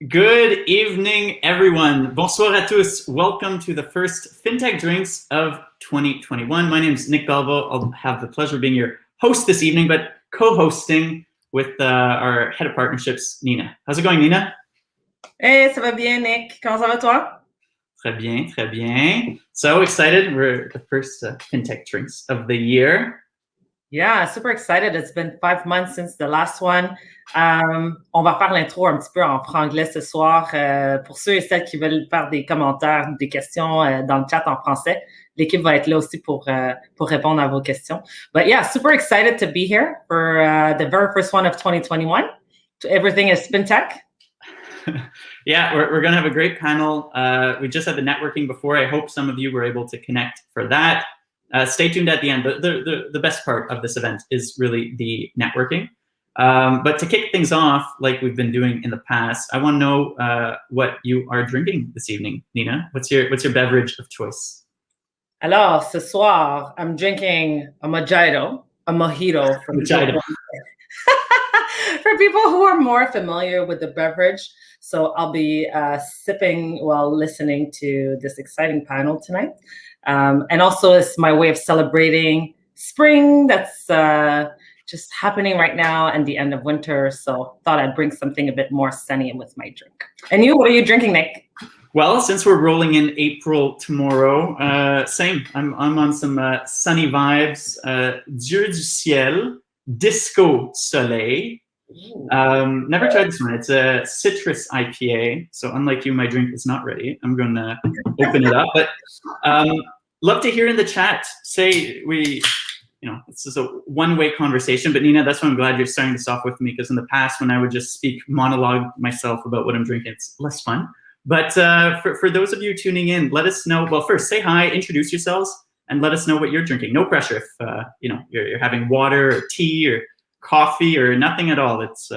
Good evening, everyone. Bonsoir à tous. Welcome to the first FinTech Drinks of 2021. My name is Nick Belvo. I'll have the pleasure of being your host this evening, but co-hosting with our head of partnerships, Nina. How's it going, Nina? Hey, ça va bien, Nick. Comment ça va, toi? Très bien, très bien. So excited. We're the first FinTech Drinks of the year. Yeah, super excited. It's been 5 months since the last one. On va faire l'intro un petit peu en franglais ce soir. Pour ceux et celles qui veulent faire des commentaires, des questions dans le chat en français, l'équipe va être là aussi pour répondre à vos questions. But yeah, super excited to be here for the very first one of 2021. Everything is FinTech. Yeah, we're going to have a great panel. We just had the networking before. I hope some of you were able to connect for that. Stay tuned at the end. The best part of this event is really the networking. But to kick things off, like we've been doing in the past, I want to know what you are drinking this evening, Nina. What's your beverage of choice? Alors, ce soir, I'm drinking a mojito for Mojito. For people who are more familiar with the beverage. So I'll be sipping while listening to this exciting panel tonight. And also it's my way of celebrating spring that's just happening right now and the end of winter. So thought I'd bring something a bit more sunny with my drink. And you, what are you drinking, Nick? Well, since we're rolling in April tomorrow, same. I'm on some sunny vibes. Dieu du ciel, disco soleil. Never tried this one. It's a citrus IPA. So unlike you, my drink is not ready. I'm going to open it up. But love to hear in the chat. Say this is a one-way conversation. But Nina, that's why I'm glad you're starting this off with me, because in the past, when I would just speak monologue myself about what I'm drinking, it's less fun. But for those of you tuning in, let us know. Well, first, say hi, introduce yourselves, and let us know what you're drinking. No pressure if you're having water or tea or coffee or nothing at all. It's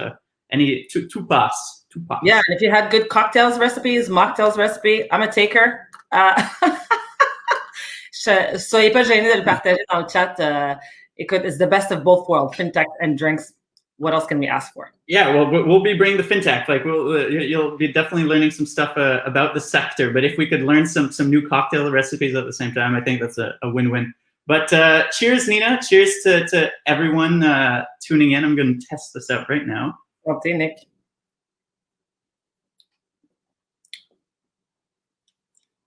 any two pass. Yeah, and if you had good cocktails recipes, mocktails recipe, I'm a taker. Soyez pas gênés de le partager dans le chat. Écoute, it's the best of both worlds, FinTech and drinks. What else can we ask for? Yeah, well, we'll be bringing the FinTech. Like, you'll be definitely learning some stuff about the sector. But if we could learn some new cocktail recipes at the same time, I think that's a win-win. But cheers, Nina. Cheers to everyone tuning in. I'm going to test this out right now. Okay, Nick.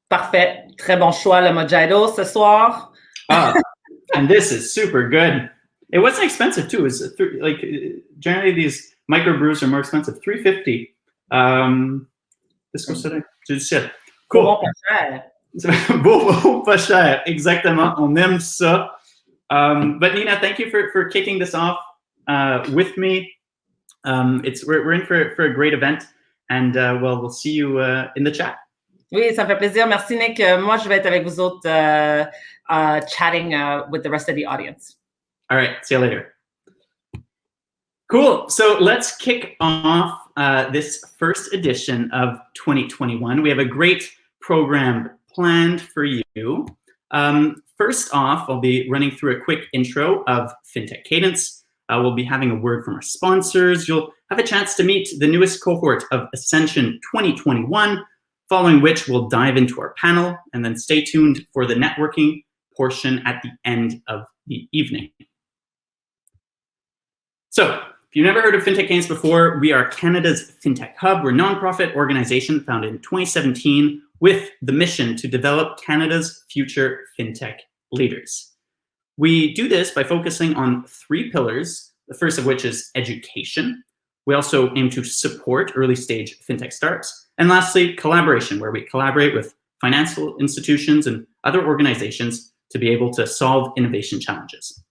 Parfait. Très bon choix, le mojito ce soir. And this is super good. It wasn't expensive too. It's generally these microbrews are more expensive. $3.50. This goes to the cool. Bon, pas cher. Beau, pas cher. Exactement. On aime ça. But Nina, thank you for kicking this off with me. We're in for a great event, and we'll see you in the chat. Oui, ça me fait plaisir. Merci, Nick. Moi, je vais être avec vous autres chatting with the rest of the audience. All right. See you later. Cool. So let's kick off this first edition of 2021. We have a great program planned for you. First off, I'll be running through a quick intro of FinTech Cadence. We'll be having a word from our sponsors. You'll have a chance to meet the newest cohort of Ascension 2021, following which we'll dive into our panel, and then stay tuned for the networking portion at the end of the evening. So, if you've never heard of FinTech Cadence before, we are Canada's FinTech hub. We're a nonprofit organization founded in 2017 with the mission to develop Canada's future FinTech leaders. We do this by focusing on 3 pillars, the first of which is education. We also aim to support early-stage FinTech startups. And lastly, collaboration, where we collaborate with financial institutions and other organizations to be able to solve innovation challenges.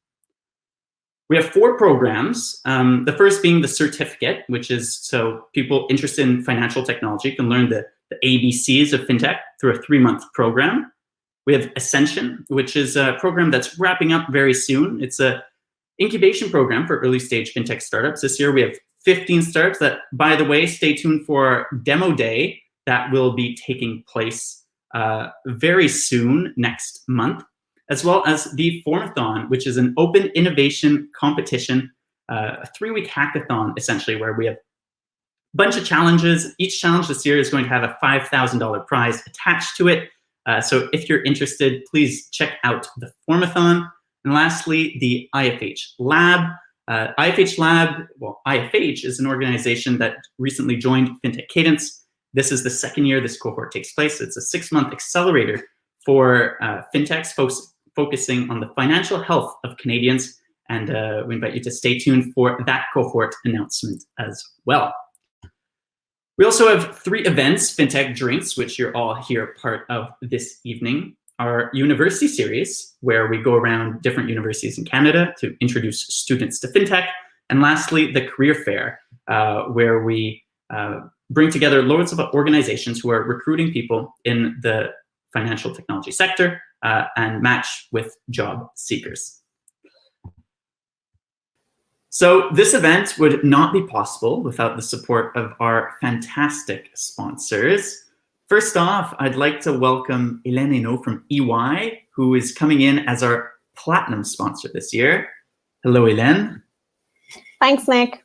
We have 4 programs, the first being the certificate, which is so people interested in financial technology can learn the ABCs of FinTech through a 3-month program. We have Ascension, which is a program that's wrapping up very soon. It's an incubation program for early-stage FinTech startups. This year we have 15 startups that, by the way, stay tuned for our demo day that will be taking place very soon, next month, as well as the Formathon, which is an open innovation competition, a 3-week hackathon, essentially, where we have bunch of challenges. Each challenge this year is going to have a $5,000 prize attached to it. So if you're interested, please check out the Formathon. And lastly, the IFH Lab. IFH is an organization that recently joined FinTech Cadence. This is the second year this cohort takes place. It's a 6-month accelerator for fintechs focusing on the financial health of Canadians. And we invite you to stay tuned for that cohort announcement as well. We also have 3 events, FinTech Drinks, which you're all here part of this evening. Our university series, where we go around different universities in Canada to introduce students to FinTech. And lastly, the Career Fair, where we bring together loads of organizations who are recruiting people in the financial technology sector and match with job seekers. So this event would not be possible without the support of our fantastic sponsors. First off, I'd like to welcome Hélène Hainaut from EY, who is coming in as our platinum sponsor this year. Hello, Hélène. Thanks, Nick.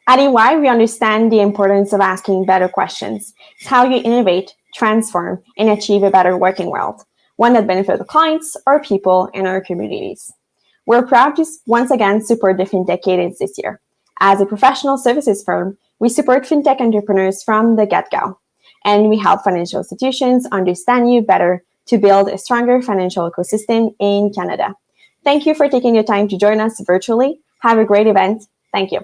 At EY, we understand the importance of asking better questions. It's how you innovate, transform, and achieve a better working world, one that benefits the clients, our people, and our communities. We're proud to once again support the FinTech Cadence this year. As a professional services firm, we support FinTech entrepreneurs from the get-go, and we help financial institutions understand you better to build a stronger financial ecosystem in Canada. Thank you for taking the time to join us virtually. Have a great event. Thank you.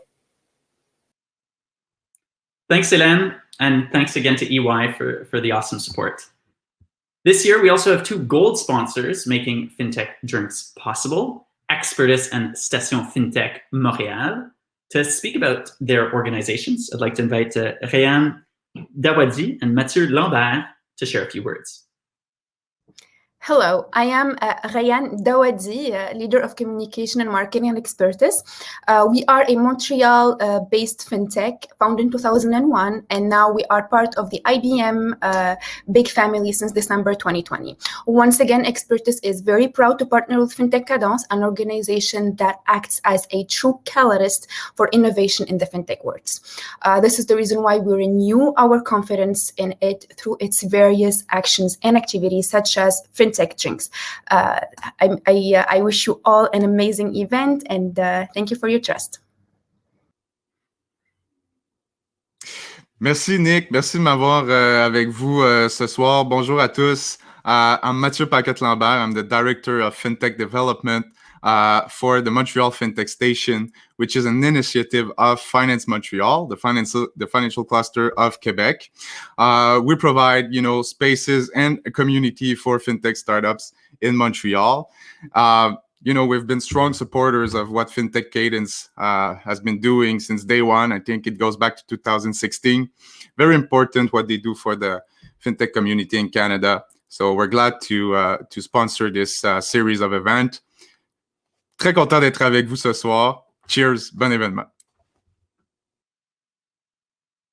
Thanks, Hélène, and thanks again to EY for the awesome support. This year, we also have 2 gold sponsors making FinTech Drinks possible, Expertis and Station FinTech Montréal. To speak about their organizations, I'd like to invite Ryan Dawadi and Mathieu Lambert to share a few words. Hello, I am Ryan Dawadi, leader of communication and marketing at Expertis. We are a Montreal-based fintech founded in 2001, and now we are part of the IBM big family since December 2020. Once again, Expertis is very proud to partner with FinTech Cadence, an organization that acts as a true catalyst for innovation in the fintech world. This is the reason why we renew our confidence in it through its various actions and activities, such as FinTech Drinks. I wish you all an amazing event, and thank you for your trust. Merci Nick, merci de m'avoir avec vous ce soir. Bonjour à tous. I'm Mathieu Paquette-Lambert. I'm the Director of FinTech Development for the Montreal FinTech Station, which is an initiative of Finance Montreal, the financial cluster of Quebec. We provide, spaces and a community for FinTech startups in Montreal. We've been strong supporters of what FinTech Cadence has been doing since day one. I think it goes back to 2016. Very important what they do for the FinTech community in Canada. So we're glad to sponsor this series of events. Très content d'être avec vous ce soir. Cheers, bon événement.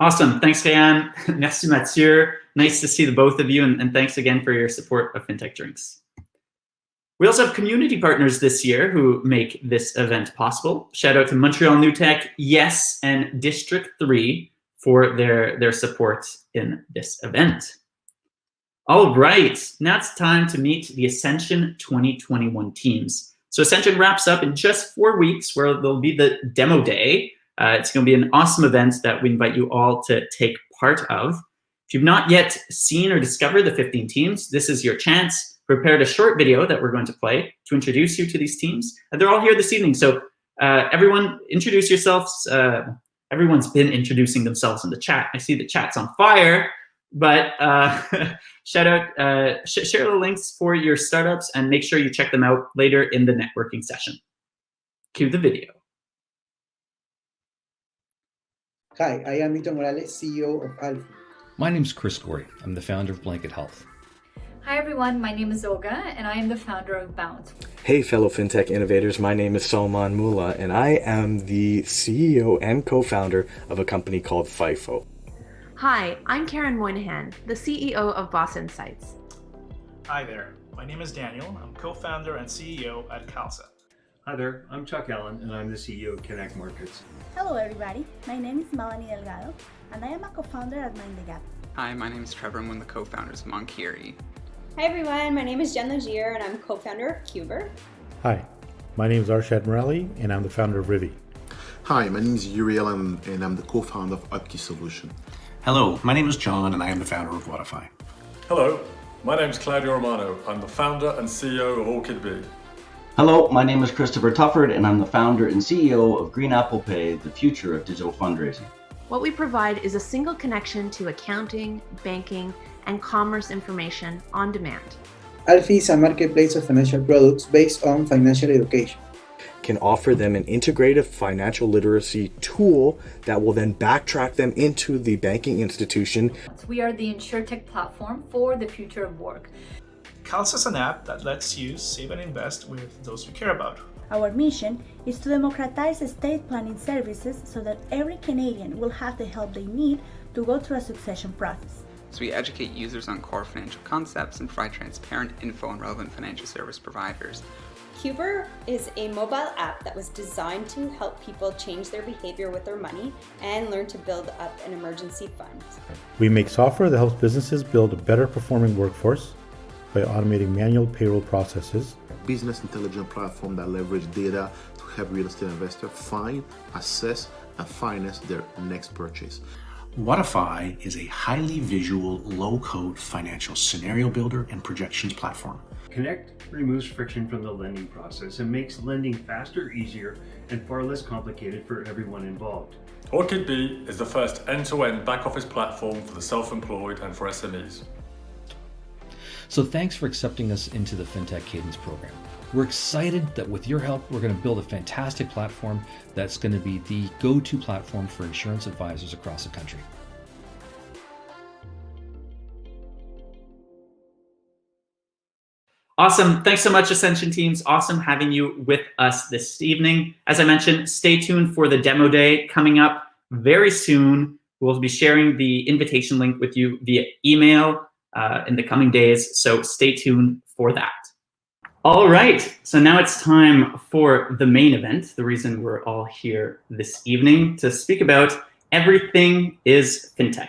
Awesome. Thanks, Ryan. Merci, Mathieu. Nice to see the both of you, and thanks again for your support of FinTech Drinks. We also have community partners this year who make this event possible. Shout out to Montreal New Tech, Yes, and District 3 for their support in this event. All right, now it's time to meet the Ascension 2021 teams. So Ascension wraps up in just 4 weeks, where there'll be the demo day. It's going to be an awesome event that we invite you all to take part of. If you've not yet seen or discovered the 15 teams, this is your chance. Prepared a short video that we're going to play to introduce you to these teams. And they're all here this evening. So everyone, introduce yourselves. Everyone's been introducing themselves in the chat. I see the chat's on fire. But shout out, share the links for your startups and make sure you check them out later in the networking session. Cue the video. Hi, I am Milton Morales, CEO of Alpha. My name is Chris Gorey. I'm the founder of Blanket Health. Hi everyone, my name is Olga and I am the founder of Bound. Hey fellow FinTech innovators, my name is Salman Mullah and I am the CEO and co-founder of a company called FIFO. Hi, I'm Karen Moynihan, the CEO of Boss Insights. Hi there, my name is Daniel. I'm co-founder and CEO at Calsa. Hi there, I'm Chuck Allen, and I'm the CEO of Connect Markets. Hello everybody, my name is Melanie Delgado, and I am a co-founder at Mind the Gap. Hi, my name is Trevor. I'm one of the co-founders of Monkiri. Hi everyone, my name is Jen Lagier, and I'm co-founder of Cuber. Hi, my name is Arshad Morelli, and I'm the founder of Rivi. Hi, my name is Yuri Allen, and I'm the co-founder of Upkey Solution. Hello, my name is John, and I am the founder of Whatify. Hello, my name is Claudio Romano. I'm the founder and CEO of Orchid Bee. Hello, my name is Christopher Tufford, and I'm the founder and CEO of Green Apple Pay, the future of digital fundraising. What we provide is a single connection to accounting, banking, and commerce information on demand. Alfie is a marketplace of financial products based on financial education. Can offer them an integrative financial literacy tool that will then backtrack them into the banking institution. We are the InsurTech platform for the future of work. Cal's is an app that lets you save and invest with those you care about. Our mission is to democratize estate planning services so that every Canadian will have the help they need to go through a succession process. So we educate users on core financial concepts and provide transparent info on relevant financial service providers. Cuber is a mobile app that was designed to help people change their behavior with their money and learn to build up an emergency fund. We make software that helps businesses build a better performing workforce by automating manual payroll processes. A business intelligence platform that leverages data to help real estate investors find, assess, and finance their next purchase. Whatify is a highly visual, low-code financial scenario builder and projections platform. Connect removes friction from the lending process and makes lending faster, easier, and far less complicated for everyone involved. Orchid Bee is the first end-to-end back-office platform for the self-employed and for SMEs. So thanks for accepting us into the FinTech Cadence program. We're excited that with your help, we're going to build a fantastic platform that's going to be the go-to platform for insurance advisors across the country. Awesome. Thanks so much, Ascension teams. Awesome having you with us this evening. As I mentioned, stay tuned for the demo day coming up very soon. We'll be sharing the invitation link with you via email in the coming days, so stay tuned for that. All right, so now it's time for the main event, the reason we're all here this evening, to speak about everything is fintech.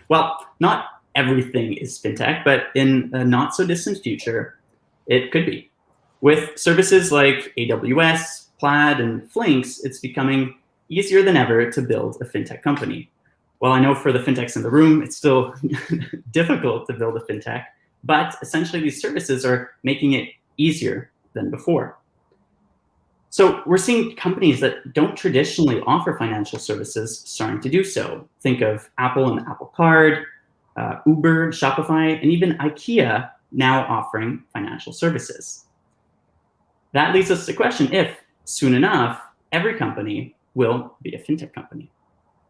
Well, not everything is fintech, but in a not so distant future, it could be. With services like AWS, Plaid, and Flinks, it's becoming easier than ever to build a fintech company. Well, I know for the fintechs in the room, it's still difficult to build a fintech, but essentially these services are making it easier than before. So we're seeing companies that don't traditionally offer financial services starting to do so. Think of Apple and Apple Card, Uber, Shopify, and even IKEA now offering financial services. That leads us to the question if, soon enough, every company will be a fintech company.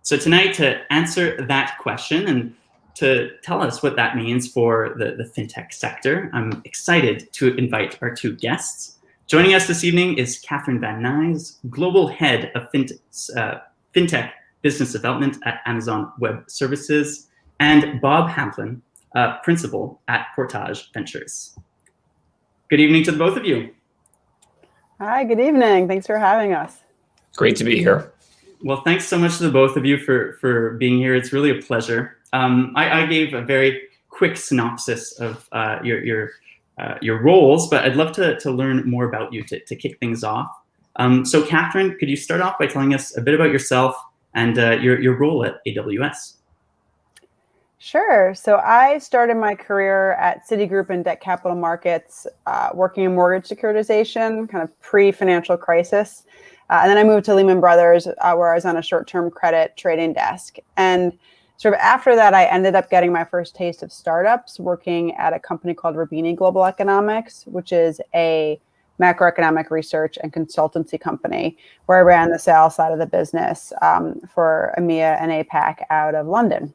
So tonight, to answer that question and to tell us what that means for the fintech sector, I'm excited to invite our two guests. Joining us this evening is Catherine Van Nuys, Global Head of Fintech Business Development at Amazon Web Services, and Bob Hamplin, Principal at Portage Ventures. Good evening to the both of you. Hi, good evening. Thanks for having us. Great to be here. Well, thanks so much to the both of you for being here. It's really a pleasure. I gave a very quick synopsis of your roles, but I'd love to learn more about you to kick things off. So Catherine, could you start off by telling us a bit about yourself and your role at AWS? Sure. So I started my career at Citigroup in debt capital markets, working in mortgage securitization, kind of pre-financial crisis. And then I moved to Lehman Brothers, where I was on a short-term credit trading desk. And sort of after that, I ended up getting my first taste of startups, working at a company called Roubini Global Economics, which is a macroeconomic research and consultancy company, where I ran the sales side of the business for EMEA and APAC out of London.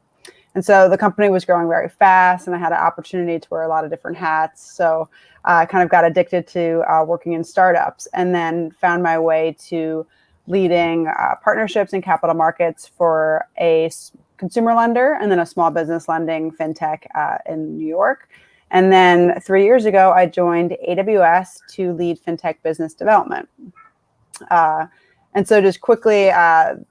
And so the company was growing very fast, and I had an opportunity to wear a lot of different hats. So I kind of got addicted to working in startups, and then found my way to leading partnerships and capital markets for a consumer lender and then a small business lending fintech in New York. And then 3 years ago, I joined AWS to lead fintech business development. And so just quickly,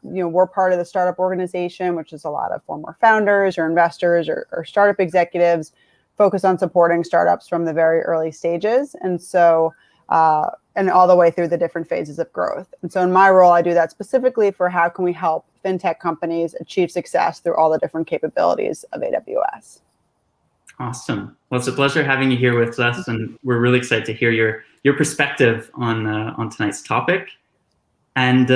we're part of the startup organization, which is a lot of former founders or investors or startup executives focused on supporting startups from the very early stages. And so, and all the way through the different phases of growth. And so in my role, I do that specifically for how can we help fintech companies achieve success through all the different capabilities of AWS. Awesome. Well, it's a pleasure having you here with us, and we're really excited to hear your perspective on tonight's topic. And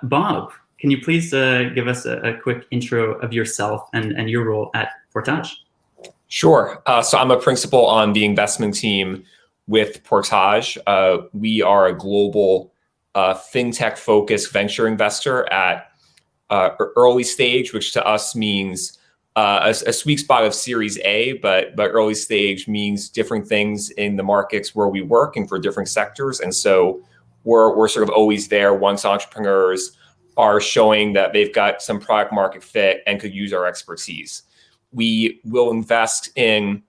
Bob, can you please give us a quick intro of yourself and your role at Portage? Sure. So I'm a principal on the investment team with Portage. We are a global fintech-focused venture investor at early stage, which to us means a sweet spot of Series A, but early stage means different things in the markets where we work and for different sectors. And so we're sort of always there once entrepreneurs are showing that they've got some product market fit and could use our expertise. We will invest in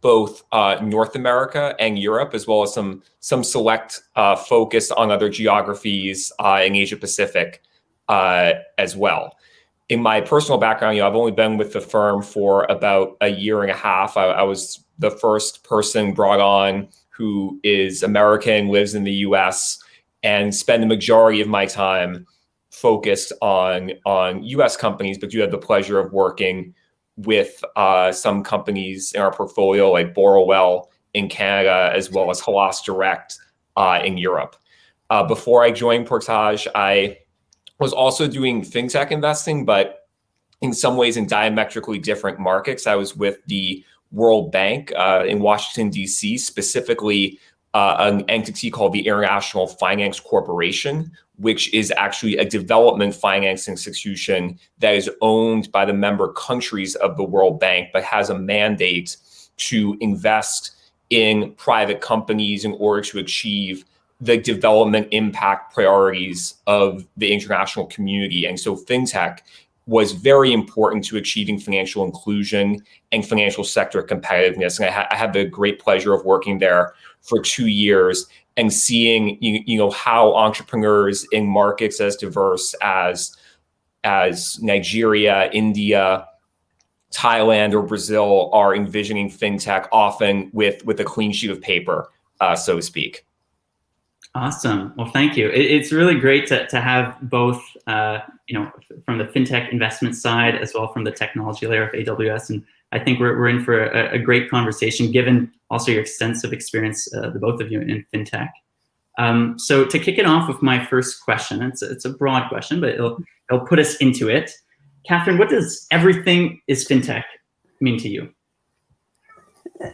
both North America and Europe, as well as some select focus on other geographies in Asia Pacific as well. In my personal background, I've only been with the firm for about a year and a half. I was the first person brought on who is American, lives in the US, and spend the majority of my time focused on US companies, but do have the pleasure of working with some companies in our portfolio like Borrowell in Canada, as well as Halas Direct in Europe. Before I joined Portage, I was also doing fintech investing, but in some ways in diametrically different markets. I was with the World Bank in Washington, D.C., specifically an entity called the International Finance Corporation, which is actually a development finance institution that is owned by the member countries of the World Bank, but has a mandate to invest in private companies in order to achieve the development impact priorities of the international community. And so fintech was very important to achieving financial inclusion and financial sector competitiveness. And I had the great pleasure of working there for 2 years and seeing how entrepreneurs in markets as diverse as Nigeria, India, Thailand, or Brazil are envisioning fintech, often with a clean sheet of paper, so to speak. Awesome. Well, thank you. It's really great to have both, from the fintech investment side as well from the technology layer of AWS. And I think we're in for a great conversation, given also your extensive experience, the both of you, in fintech. So to kick it off with my first question, it's a broad question, but it'll put us into it. Catherine, what does everything is fintech mean to you?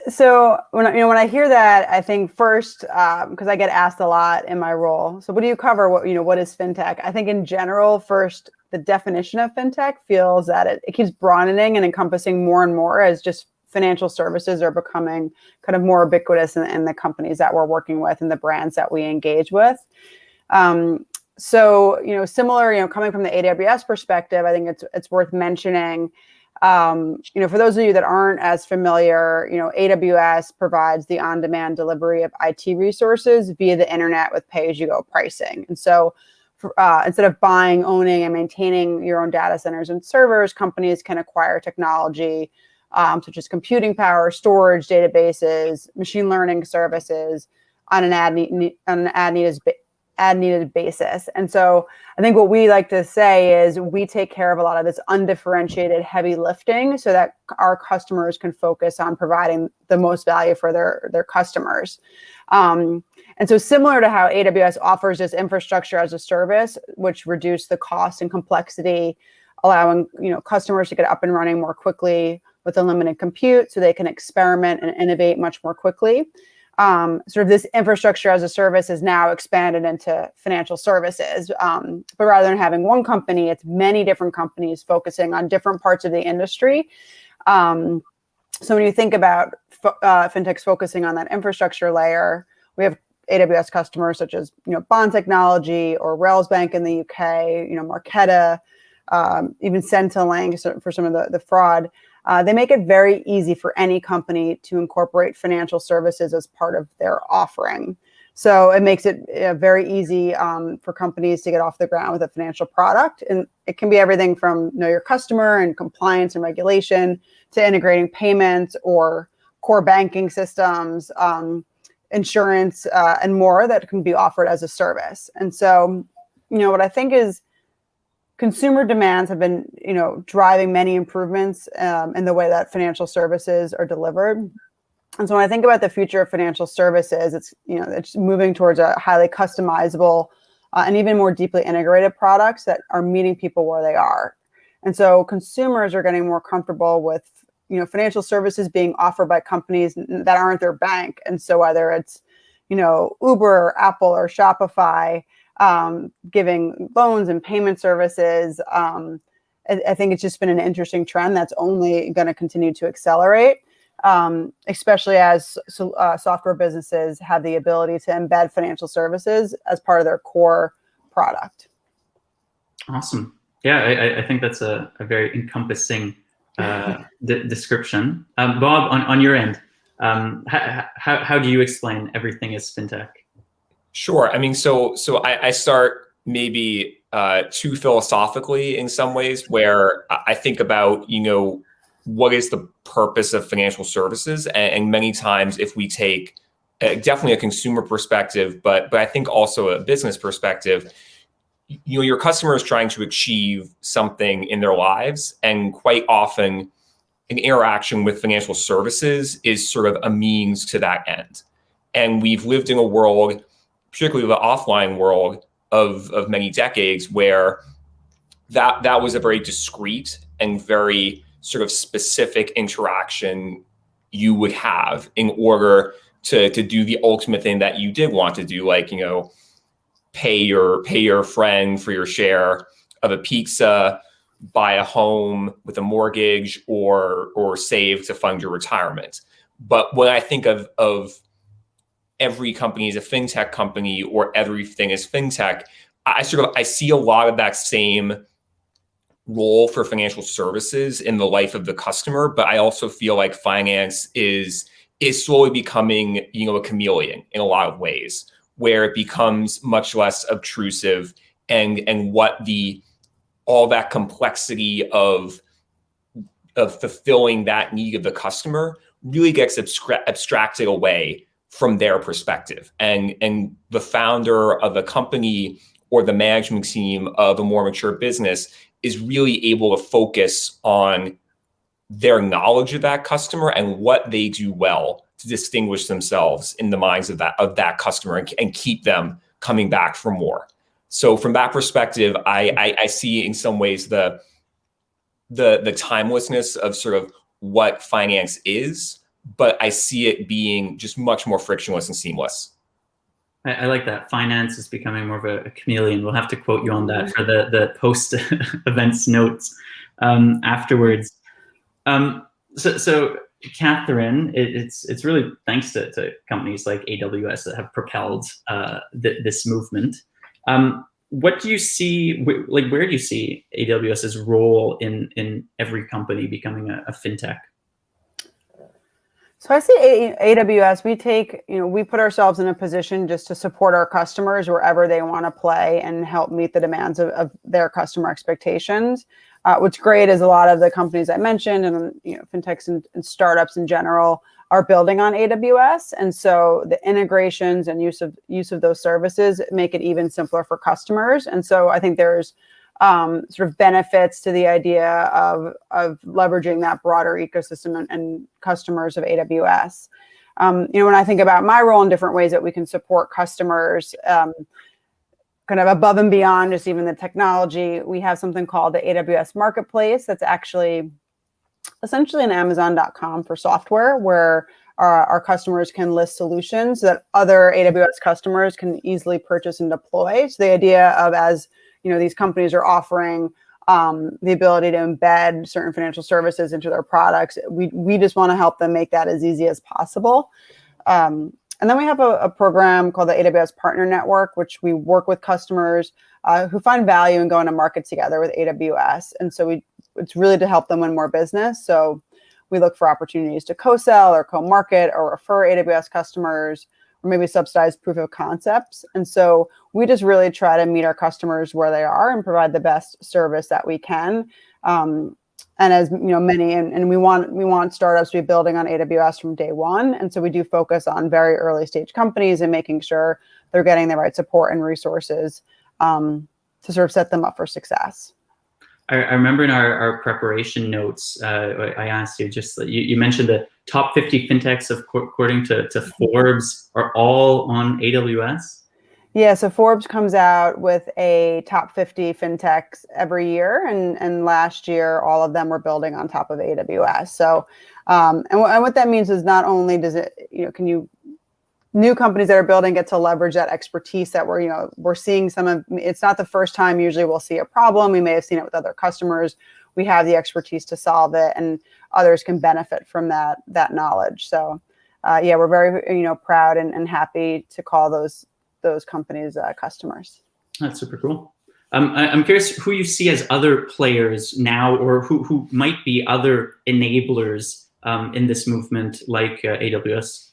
So when I hear that, I think first, because I get asked a lot in my role. So what do you cover? What is fintech? I think in general, first, the definition of fintech feels that it keeps broadening and encompassing more and more as just financial services are becoming kind of more ubiquitous in the companies that we're working with and the brands that we engage with. So similar, coming from the AWS perspective, I think it's worth mentioning. For those of you that aren't as familiar, AWS provides the on-demand delivery of IT resources via the internet with pay-as-you-go pricing. And so instead of buying, owning, and maintaining your own data centers and servers, companies can acquire technology such as computing power, storage, databases, machine learning services on an ad-needed basis. And so I think what we like to say is we take care of a lot of this undifferentiated heavy lifting so that our customers can focus on providing the most value for their customers. And so similar to how AWS offers this infrastructure as a service, which reduce the cost and complexity, allowing customers to get up and running more quickly with unlimited compute so they can experiment and innovate much more quickly. Sort of this infrastructure as a service is now expanded into financial services. But rather than having one company, it's many different companies focusing on different parts of the industry. So when you think about fintechs focusing on that infrastructure layer, we have AWS customers such as Bond Technology or Rails Bank in the UK, Marqeta, even Centrelink for some of the fraud. They make it very easy for any company to incorporate financial services as part of their offering. So it makes it very easy for companies to get off the ground with a financial product. And it can be everything from know your customer and compliance and regulation to integrating payments or core banking systems, insurance, and more that can be offered as a service. And so, what I think is consumer demands have been, driving many improvements in the way that financial services are delivered. And so when I think about the future of financial services, it's moving towards a highly customizable and even more deeply integrated products that are meeting people where they are. And so consumers are getting more comfortable with, financial services being offered by companies that aren't their bank. And so whether it's, Uber or Apple or Shopify, giving loans and payment services, I think it's just been an interesting trend that's only going to continue to accelerate. Especially as software businesses have the ability to embed financial services as part of their core product. Awesome. Yeah, I think that's a very encompassing description. Bob, on your end, how do you explain everything is fintech? Sure. I mean, so I start maybe too philosophically in some ways, where I think about, what is the purpose of financial services? And many times, if we take definitely a consumer perspective, but I think also a business perspective, your customer is trying to achieve something in their lives, and quite often an interaction with financial services is sort of a means to that end. And we've lived in a world, particularly the offline world, of many decades where that was a very discrete and very sort of specific interaction you would have in order to do the ultimate thing that you did want to do, like, pay your friend for your share of a pizza, buy a home with a mortgage, or save to fund your retirement. But when I think of every company is a fintech company, or everything is fintech, I see a lot of that same role for financial services in the life of the customer. But I also feel like finance is slowly becoming, a chameleon in a lot of ways, where it becomes much less obtrusive, and what all that complexity of fulfilling that need of the customer really gets abstracted away from their perspective. And the founder of a company or the management team of a more mature business is really able to focus on their knowledge of that customer and what they do well to distinguish themselves in the minds of that customer, and keep them coming back for more. So from that perspective, I see in some ways the timelessness of sort of what finance is, but I see it being just much more frictionless and seamless. I like that. Finance is becoming more of a chameleon. We'll have to quote you on that for the post events notes afterwards. So Catherine, it's really thanks to companies like AWS that have propelled this movement. What do you see? Where do you see AWS's role in every company becoming a fintech? So I see AWS, we put ourselves in a position just to support our customers wherever they want to play and help meet the demands of their customer expectations. What's great is a lot of the companies I mentioned, and fintechs and startups in general, are building on AWS. And so the integrations and use of those services make it even simpler for customers. And so I think there's sort of benefits to the idea of leveraging that broader ecosystem and customers of AWS. When I think about my role in different ways that we can support customers, kind of above and beyond just even the technology, we have something called the Aws Marketplace. That's actually essentially an Amazon.com for software, where our customers can list solutions that other AWS customers can easily purchase and deploy. So the idea of, as these companies are offering the ability to embed certain financial services into their products, we just want to help them make that as easy as possible. And then we have a program called the Aws Partner Network, which we work with customers who find value in going to market together with AWS. And so it's really to help them win more business. So we look for opportunities to co-sell or co-market or refer AWS customers, or maybe subsidized proof of concepts. And so we just really try to meet our customers where they are and provide the best service that we can. And as many, and we want startups to be building on AWS from day one. And so we do focus on very early stage companies and making sure they're getting the right support and resources to sort of set them up for success. I remember in our preparation notes, I asked you, you mentioned the top 50 fintechs, according to Forbes, are all on AWS? Yeah, so Forbes comes out with a top 50 fintechs every year, and last year all of them were building on top of AWS. So, and what that means is not only does it, new companies that are building get to leverage that expertise that we're seeing it's not the first time usually we'll see a problem. We may have seen it with other customers. We have the expertise to solve it, and others can benefit from that knowledge. So, we're very proud and happy to call those companies customers. That's super cool. I'm curious who you see as other players now, or who might be other enablers in this movement, like AWS.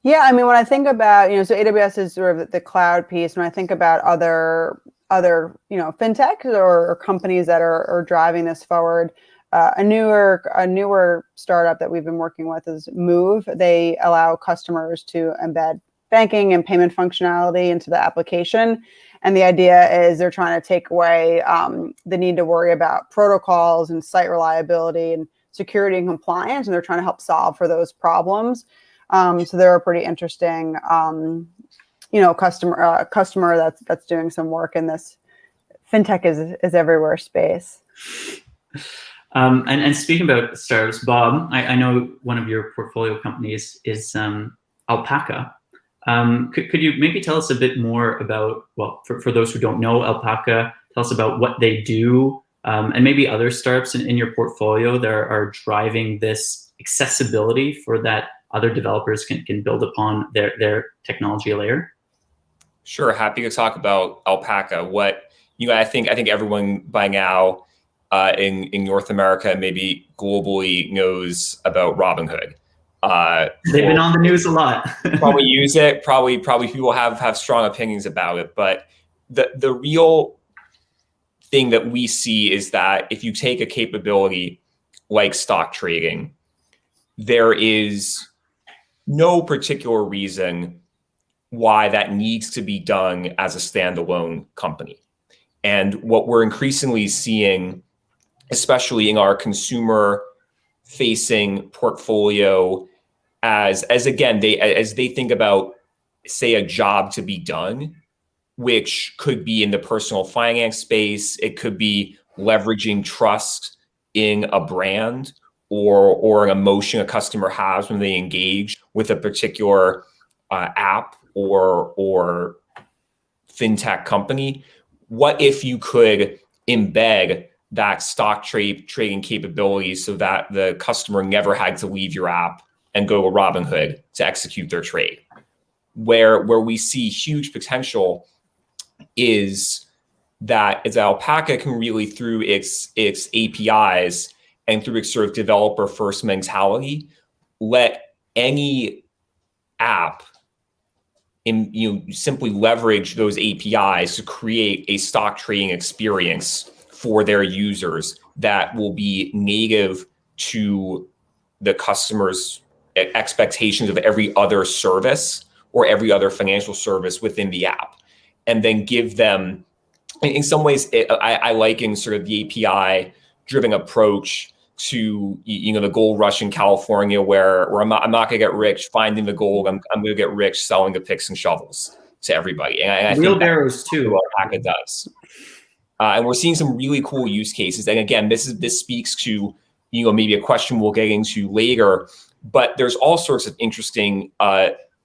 Yeah, I mean, when I think about, so AWS is sort of the cloud piece. When I think about other fintechs or companies that are driving this forward, a newer startup that we've been working with is Move. They allow customers to embed banking and payment functionality into the application. And the idea is they're trying to take away the need to worry about protocols and site reliability and security and compliance, and they're trying to help solve for those problems. So they're a pretty interesting, customer that's doing some work in this fintech is everywhere space. And speaking about startups, Bob, I know one of your portfolio companies is Alpaca. Could you maybe tell us a bit more about, for those who don't know Alpaca, tell us about what they do, and maybe other startups in your portfolio that are driving this accessibility for that other developers can build upon their technology layer? Sure, happy to talk about Alpaca. I think everyone by now in North America, maybe globally, knows about Robinhood. They've been on the news a lot. Probably use it. Probably people have strong opinions about it. But the real thing that we see is that if you take a capability like stock trading, there is no particular reason why that needs to be done as a standalone company. And what we're increasingly seeing, especially in our consumer-facing portfolio, as they think about, say, a job to be done, which could be in the personal finance space, it could be leveraging trust in a brand or an emotion a customer has when they engage with a particular app or fintech company. What if you could embed that stock trading capabilities so that the customer never had to leave your app and go to Robinhood to execute their trade? Where we see huge potential is that Alpaca can really, through its APIs and through its sort of developer first mentality, let any app simply leverage those APIs to create a stock trading experience for their users that will be native to the customer's expectations of every other service or every other financial service within the app. And then give them, in some ways, I liken sort of the API-driven approach to the gold rush in California, where I'm not going to get rich finding the gold. I'm going to get rich selling the picks and shovels to everybody. And I wheelbarrows too. What Alpaca does, and we're seeing some really cool use cases. And again, this speaks to maybe a question we'll get into later. But there's all sorts of interesting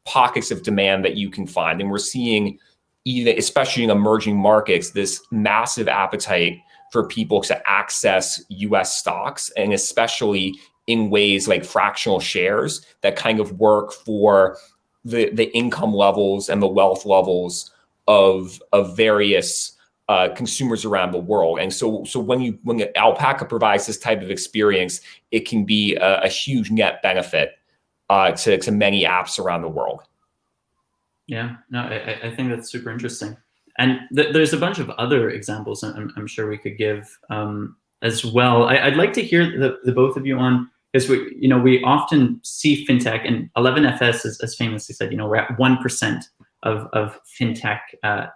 pockets of demand that you can find, and we're seeing, especially in emerging markets, this massive appetite for people to access US stocks, and especially in ways like fractional shares that kind of work for the income levels and the wealth levels of various consumers around the world. And so when Alpaca provides this type of experience, it can be a huge net benefit to many apps around the world. Yeah, no, I think that's super interesting. And there's a bunch of other examples I'm sure we could give as well. I'd like to hear the both of you on, because we often see fintech, and 11FS as famously said, we're at 1% of fintech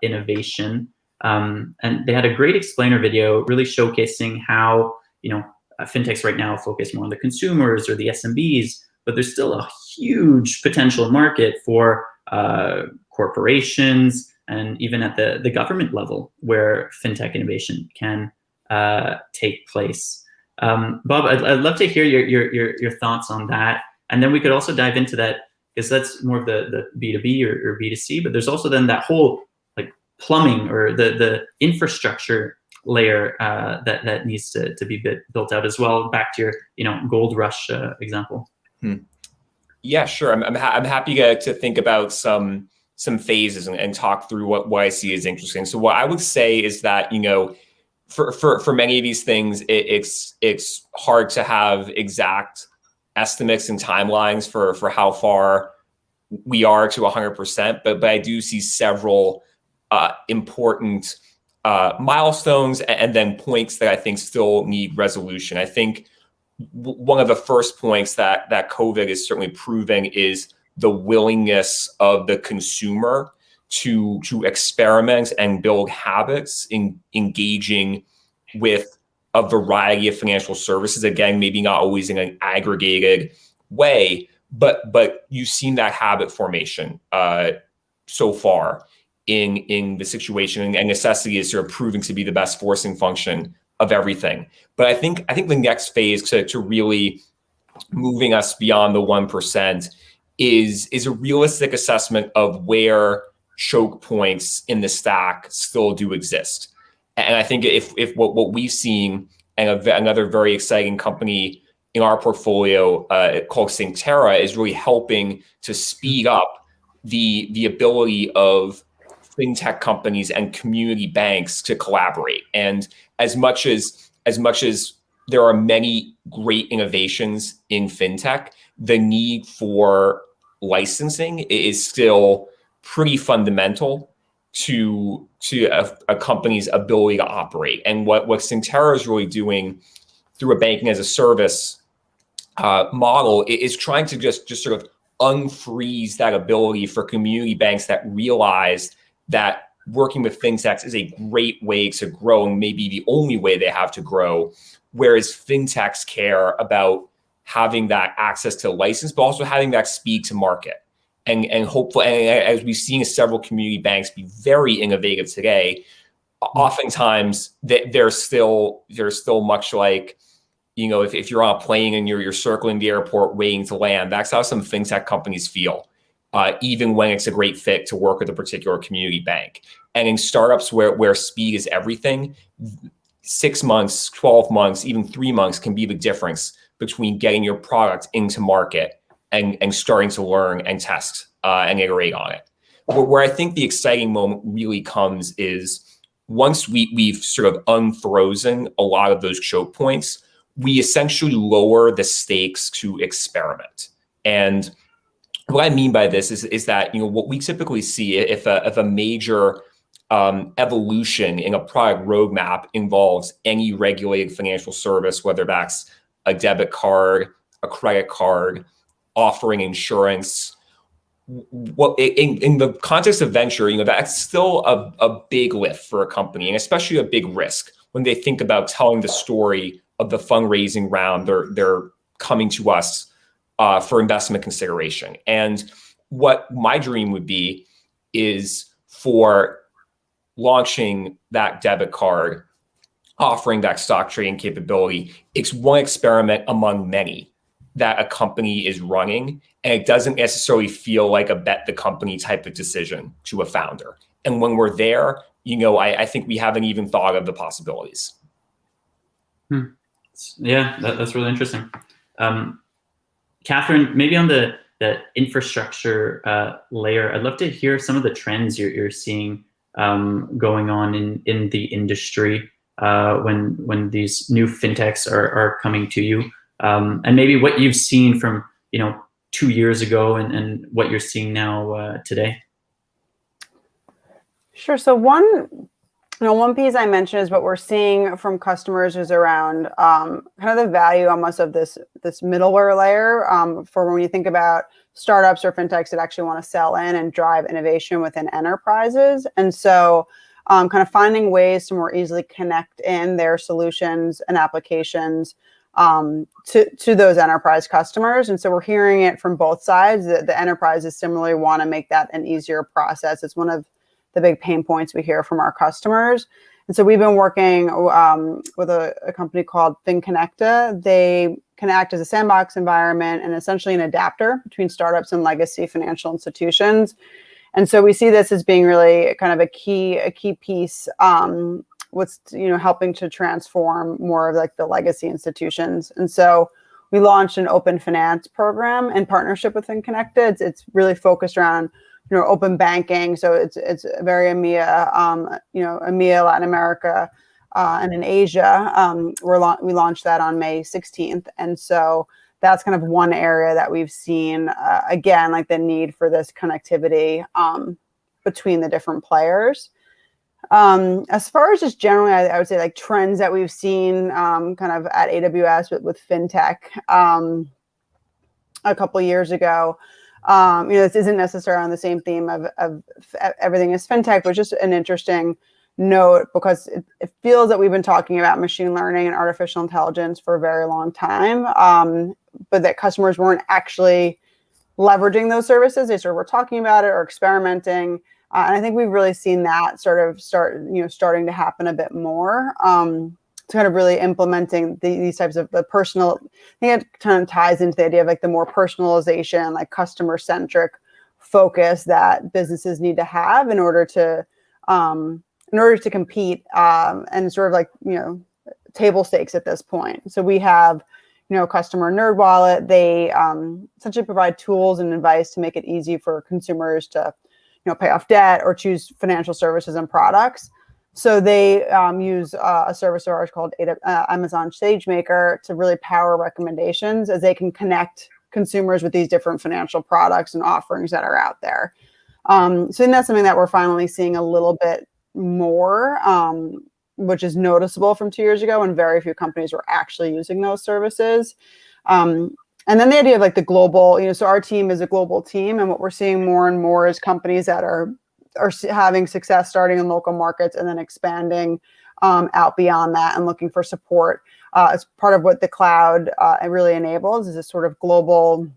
innovation. And they had a great explainer video really showcasing how fintechs right now focus more on the consumers or the SMBs, but there's still a huge potential market for corporations and even at the government level where fintech innovation can take place. Bob, I'd love to hear your thoughts on that, and then we could also dive into that, because that's more of the B2B or B2C, but there's also then that whole like plumbing or the infrastructure layer that needs to be built out as well. Back to your gold rush example. Yeah, sure. I'm happy to think about some phases and talk through what I see as interesting. So what I would say is that for many of these things, it's hard to have exact estimates and timelines for how far we are to 100%. But I do see several important milestones and then points that I think still need resolution. I think one of the first points that COVID is certainly proving is the willingness of the consumer to experiment and build habits in engaging with a variety of financial services. Again, maybe not always in an aggregated way, but you've seen that habit formation so far in the situation, and necessity is sort of proving to be the best forcing function of everything. But I think the next phase to really moving us beyond the 1% is a realistic assessment of where choke points in the stack still do exist. And I think if what we've seen, and another very exciting company in our portfolio called Synctera is really helping to speed up the ability of fintech companies and community banks to collaborate. And as much as there are many great innovations in fintech, the need for licensing is still pretty fundamental to a company's ability to operate. And what Synctera is really doing through a banking as a service model is trying to just sort of unfreeze that ability for community banks that realize that working with fintechs is a great way to grow, and maybe the only way they have to grow. Whereas fintechs care about having that access to license, but also having that speed to market. And hopefully, as we've seen several community banks be very innovative today, oftentimes they're still much like, if you're on a plane and you're circling the airport waiting to land, that's how some fintech companies feel. Even when it's a great fit to work with a particular community bank. And in startups where speed is everything, 6 months, 12 months, even 3 months can be the difference between getting your product into market and starting to learn and test and iterate on it. Where I think the exciting moment really comes is once we've sort of unfrozen a lot of those choke points, we essentially lower the stakes to experiment. And what I mean by this is that what we typically see if a major evolution in a product roadmap involves any regulated financial service, whether that's a debit card, a credit card, offering insurance. Well, in the context of venture, that's still a big lift for a company, and especially a big risk when they think about telling the story of the fundraising round they're coming to us for investment consideration. And what my dream would be is for launching that debit card, offering that stock trading capability. It's one experiment among many that a company is running, and it doesn't necessarily feel like a bet the company type of decision to a founder. And when we're there, I think we haven't even thought of the possibilities. Yeah, that's really interesting. Catherine, maybe on the infrastructure layer, I'd love to hear some of the trends you're seeing going on in the industry when these new fintechs are coming to you, and maybe what you've seen from 2 years ago and what you're seeing now today? Sure. So one piece I mentioned is what we're seeing from customers is around kind of the value almost of this middleware layer for when you think about startups or fintechs that actually want to sell in and drive innovation within enterprises. And so kind of finding ways to more easily connect in their solutions and applications to those enterprise customers. And so we're hearing it from both sides that the enterprises similarly want to make that an easier process. It's one of the big pain points we hear from our customers. And so we've been working with a company called FinConnecta. They can act as a sandbox environment and essentially an adapter between startups and legacy financial institutions. And so we see this as being really kind of a key piece what's helping to transform more of like the legacy institutions. And so we launched an open finance program in partnership with FinConnecta. It's really focused around open banking. So it's very EMEA, EMEA, Latin America, and in Asia. We launched that on May 16th. And so that's kind of one area that we've seen, again, like the need for this connectivity between the different players. As far as just generally, I would say like trends that we've seen kind of at AWS with FinTech a couple of years ago. This isn't necessarily on the same theme of everything is fintech, but just an interesting note because it feels that we've been talking about machine learning and artificial intelligence for a very long time, but that customers weren't actually leveraging those services. They sort of were talking about it or experimenting. And I think we've really seen that starting to happen a bit more. To kind of really implementing these types of the personal, I think it kind of ties into the idea of like the more personalization, like customer centric focus that businesses need to have in order to compete and sort of like, table stakes at this point. So we have, customer Nerd Wallet. They essentially provide tools and advice to make it easy for consumers to, pay off debt or choose financial services and products. So they use a service of ours called Amazon SageMaker to really power recommendations as they can connect consumers with these different financial products and offerings that are out there. So I think that's something that we're finally seeing a little bit more, which is noticeable from 2 years ago when very few companies were actually using those services. And then the idea of like the global, so our team is a global team, and what we're seeing more and more is companies that are having success starting in local markets and then expanding out beyond that and looking for support as part of what the cloud really enables is a sort of global,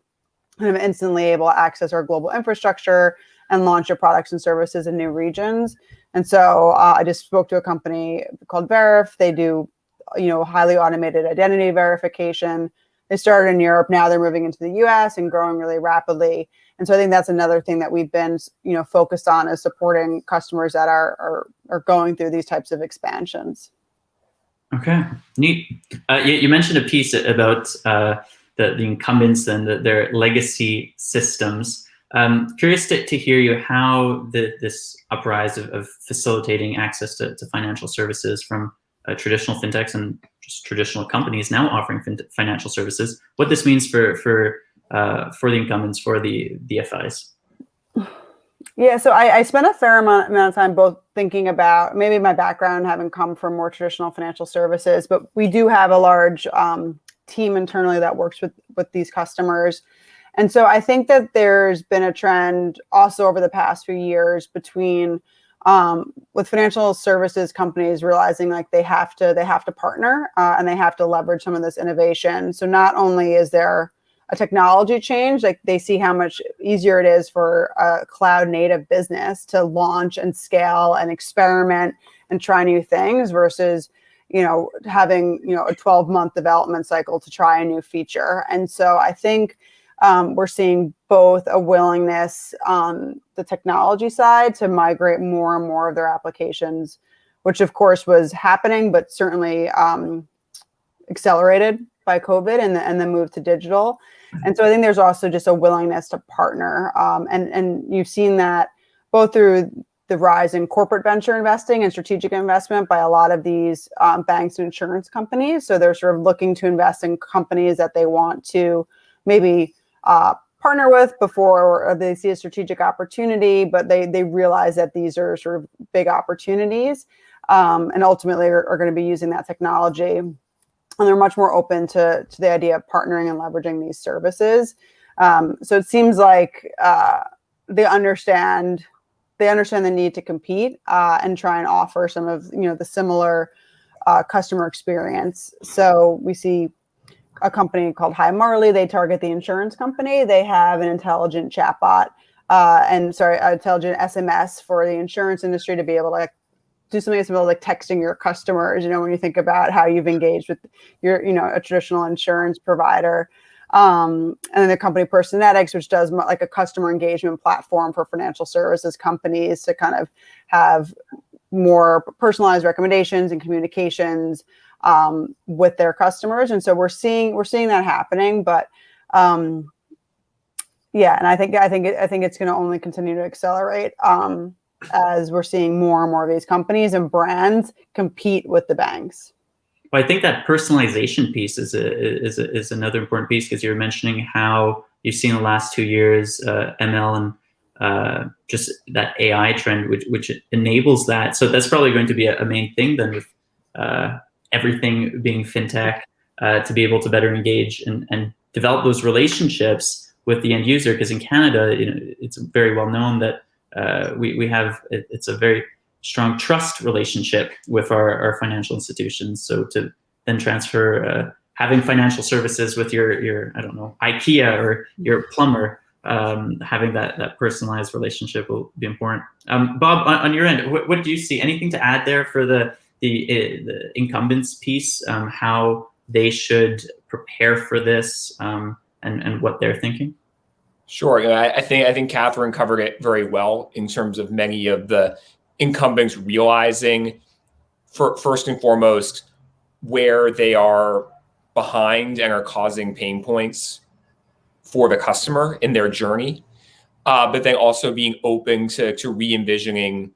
kind of instantly able to access our global infrastructure and launch your products and services in new regions. And so I just spoke to a company called Verif. They do, highly automated identity verification. They started in Europe. Now they're moving into the US and growing really rapidly. And so I think that's another thing that we've been, focused on is supporting customers that are going through these types of expansions. Okay, neat. You mentioned a piece about the incumbents and their legacy systems. Curious to hear you how this uprise of facilitating access to financial services from traditional fintechs and just traditional companies now offering financial services, what this means for the incumbents, for the FIs. Yeah, so I spent a fair amount of time both thinking about maybe my background having come from more traditional financial services, but we do have a large team internally that works with these customers. And so I think that there's been a trend also over the past few years between with financial services companies realizing like they have to partner and they have to leverage some of this innovation. So not only is there a technology change, like they see how much easier it is for a cloud native business to launch and scale and experiment and try new things versus, having, a 12-month development cycle to try a new feature. And so I think we're seeing both a willingness on the technology side to migrate more and more of their applications, which of course was happening, but certainly accelerated by COVID and the move to digital. And so I think there's also just a willingness to partner. And you've seen that both through the rise in corporate venture investing and strategic investment by a lot of these banks and insurance companies. So they're sort of looking to invest in companies that they want to maybe partner with before they see a strategic opportunity, but they realize that these are sort of big opportunities, and ultimately are going to be using that technology. And they're much more open to the idea of partnering and leveraging these services. So it seems like they understand the need to compete and try and offer some of the similar customer experience. So we see a company called Hi Marley. They target the insurance company. They have an intelligent chatbot intelligent SMS for the insurance industry to be able to do something as simple like texting your customers. When you think about how you've engaged with your a traditional insurance provider. And then the company Personetics, which does like a customer engagement platform for financial services companies to kind of have more personalized recommendations and communications with their customers. And so we're seeing that happening, but and I think it's going to only continue to accelerate as we're seeing more and more of these companies and brands compete with the banks. Well, I think that personalization piece is another important piece, because you're mentioning how you've seen the last 2 years ML and just that AI trend, which enables that. So that's probably going to be a main thing then, with everything being fintech, to be able to better engage and develop those relationships with the end user. Because in Canada, it's very well known that we have it's a very strong trust relationship with our financial institutions. So to then transfer having financial services with your I don't know, IKEA or your plumber, having that personalized relationship will be important. Bob, on your end, what do you see? Anything to add there for the incumbents piece? How they should prepare for this, and what they're thinking? Sure. I think Catherine covered it very well in terms of many of the incumbents realizing, first and foremost, where they are behind and are causing pain points for the customer in their journey, but then also being open to re-envisioning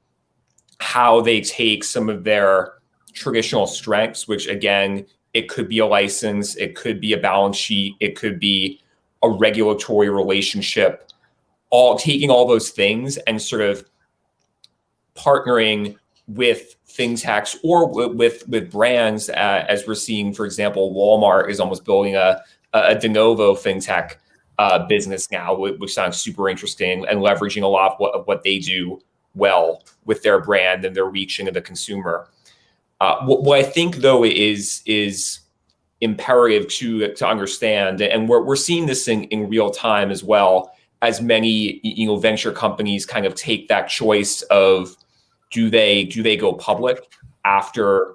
how they take some of their traditional strengths, which again, it could be a license, it could be a balance sheet, it could be a regulatory relationship, taking all those things and sort of partnering with fintechs or with brands, as we're seeing, for example, Walmart is almost building a de novo fintech business now, which sounds super interesting, and leveraging a lot of what they do well with their brand and their reach into the consumer. What I think, though, is imperative to understand, and we're seeing this in real time as well, as many venture companies kind of take that choice of do they go public after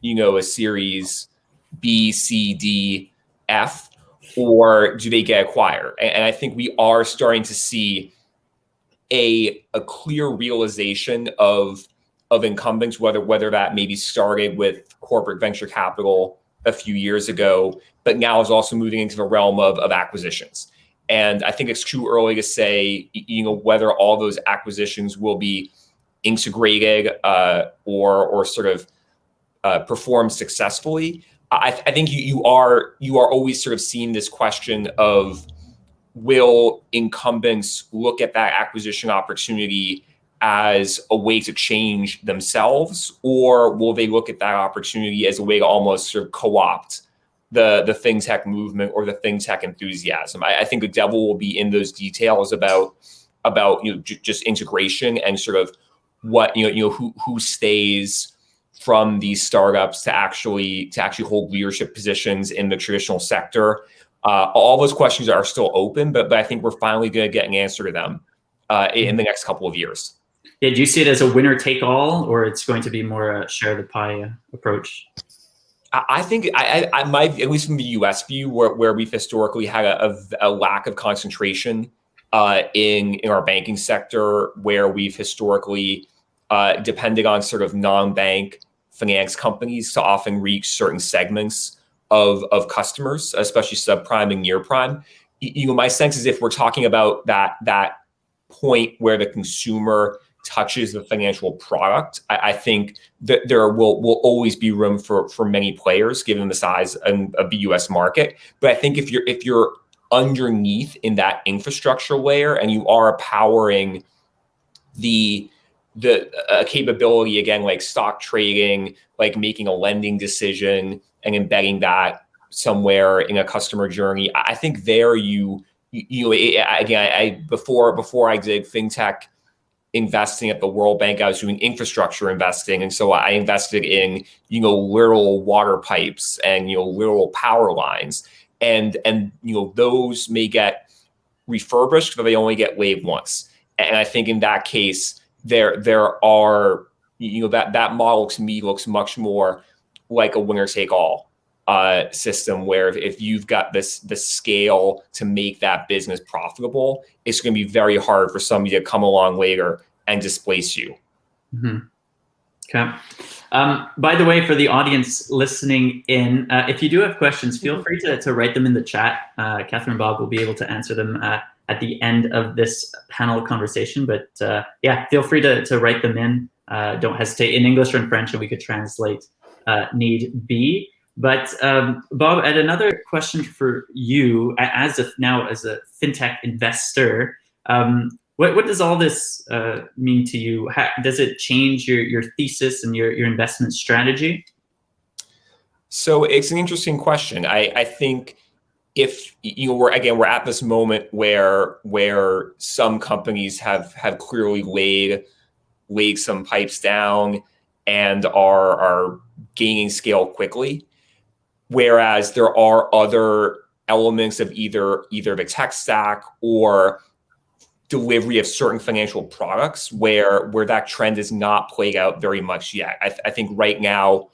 a series B, C, D, F, or do they get acquired? And I think we are starting to see a clear realization of incumbents, whether that maybe started with corporate venture capital a few years ago, but now is also moving into the realm of acquisitions. And I think it's too early to say, whether all those acquisitions will be integrated or sort of perform successfully. I think you are always sort of seeing this question of, will incumbents look at that acquisition opportunity as a way to change themselves, or will they look at that opportunity as a way to almost sort of co-opt the fintech movement or the fintech enthusiasm? I think the devil will be in those details about just integration and sort of what who stays from these startups to actually hold leadership positions in the traditional sector. All those questions are still open, but I think we're finally going to get an answer to them in the next couple of years. Yeah, do you see it as a winner take all, or it's going to be more a share the pie approach? I think I might, at least from the US view, where we've historically had a lack of concentration in our banking sector, where we've historically depended on sort of non-bank finance companies to often reach certain segments of customers, especially subprime and near prime. My sense is, if we're talking about that point where the consumer touches the financial product, I think that there will always be room for many players, given the size of the U.S. market. But I think if you're underneath in that infrastructure layer, and you are powering the capability, again, like stock trading, like making a lending decision and embedding that somewhere in a customer journey. I think there before I did fintech investing at the World Bank, I was doing infrastructure investing. And so I invested in, literal water pipes and, literal power lines. And those may get refurbished, but they only get laid once. And I think in that case, there are, that model to me looks much more like a winner take all system, where if you've got the scale to make that business profitable, it's going to be very hard for somebody to come along later and displace you. Mm-hmm. Okay. By the way, for the audience listening in, if you do have questions, feel free to write them in the chat. Catherine and Bob will be able to answer them at the end of this panel conversation. But yeah, feel free to write them in. Don't hesitate, in English or in French, and we could translate need be. But Bob, I had another question for you. As a fintech investor, what does all this mean to you? Does it change your thesis and your investment strategy? So it's an interesting question. I think if we're at this moment where some companies have clearly laid some pipes down and are gaining scale quickly, whereas there are other elements of either the tech stack or delivery of certain financial products where that trend is not played out very much yet. I think right now,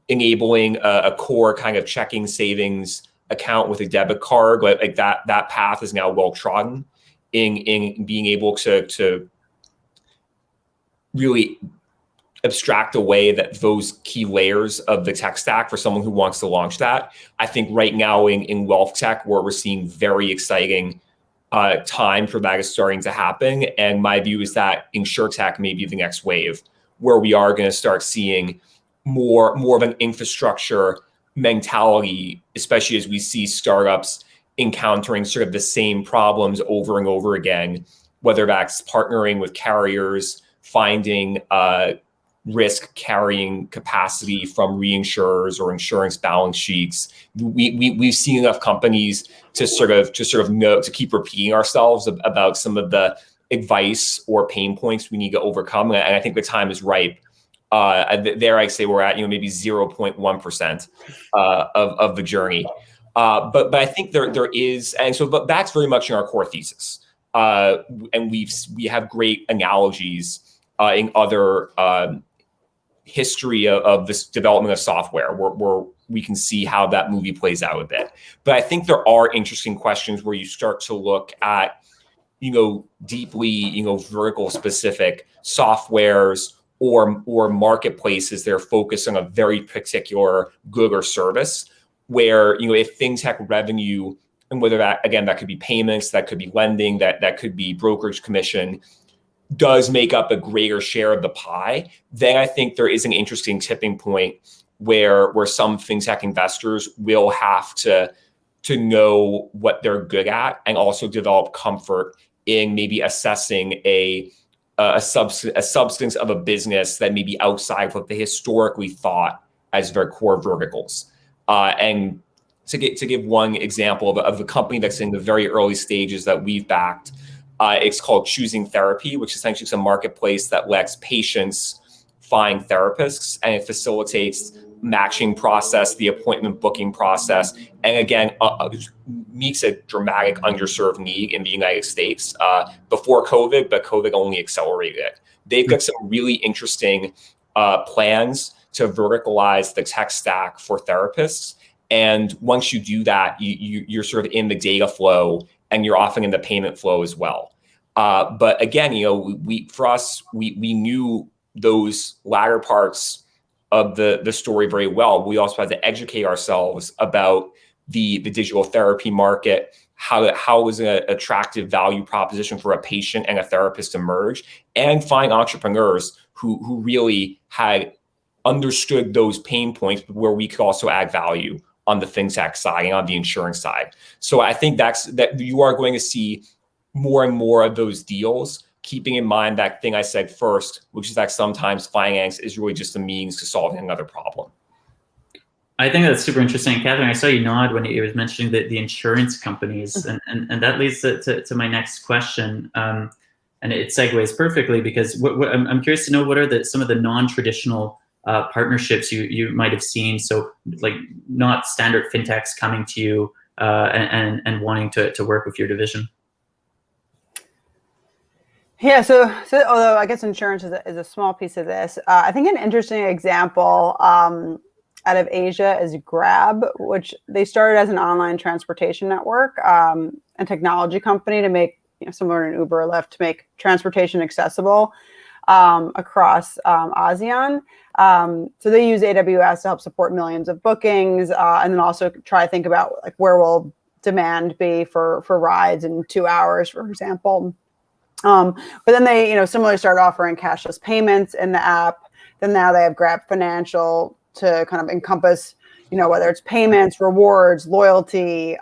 enabling a core kind of checking savings account with a debit card, like that path is now well trodden in being able to really abstract away those key layers of the tech stack for someone who wants to launch that. I think right now in wealth tech, where we're seeing very exciting time for that is starting to happen. And my view is that InsurTech may be the next wave, where we are going to start seeing more of an infrastructure mentality, especially as we see startups encountering sort of the same problems over and over again, whether that's partnering with carriers, finding risk carrying capacity from reinsurers or insurance balance sheets. We've seen enough companies to sort of know, to keep repeating ourselves about some of the advice or pain points we need to overcome. And I think the time is ripe. There, I say we're at maybe 0.1% of the journey. But I think there is, and so but that's very much in our core thesis. And we have great analogies in other history of this development of software, where we can see how that movie plays out a bit. But I think there are interesting questions where you start to look at, deeply, vertical specific softwares or marketplaces that are focused on a very particular good or service, where, if fintech revenue, and whether that could be payments, that could be lending, that could be brokerage commission, does make up a greater share of the pie, then I think there is an interesting tipping point where some fintech investors will have to know what they're good at, and also develop comfort in maybe assessing a substance of a business that may be outside of what they historically thought as their core verticals. And to give one example of a company that's in the very early stages that we've backed, it's called Choosing Therapy, which essentially is a marketplace that lets patients find therapists, and it facilitates matching process, the appointment booking process, and again, meets a dramatic underserved need in the United States before COVID, but COVID only accelerated it. They've got some really interesting plans to verticalize the tech stack for therapists. And once you do that, you're sort of in the data flow, and you're often in the payment flow as well. But again, we knew those latter parts of the story very well. We also had to educate ourselves about the digital therapy market, how is an attractive value proposition for a patient and a therapist to merge, and find entrepreneurs who really had understood those pain points where we could also add value on the fintech side and on the insurance side. So I think that you are going to see more and more of those deals, keeping in mind that thing I said first, which is that sometimes finance is really just a means to solving another problem. I think that's super interesting. Catherine, I saw you nod when you was mentioning the insurance companies, and that leads to my next question. And it segues perfectly because I'm curious to know what are some of the non-traditional partnerships you might have seen. So like not standard fintechs coming to you and wanting to work with your division. Yeah, so although I guess insurance is a small piece of this, I think an interesting example out of Asia is Grab, which they started as an online transportation network and technology company to make, similar to Uber or Lyft, to make transportation accessible across ASEAN. So they use AWS to help support millions of bookings, and then also try to think about like where will demand be for rides in 2 hours, for example. But then they, similarly started offering cashless payments in the app. Then now they have Grab Financial to kind of encompass, whether it's payments, rewards, loyalty,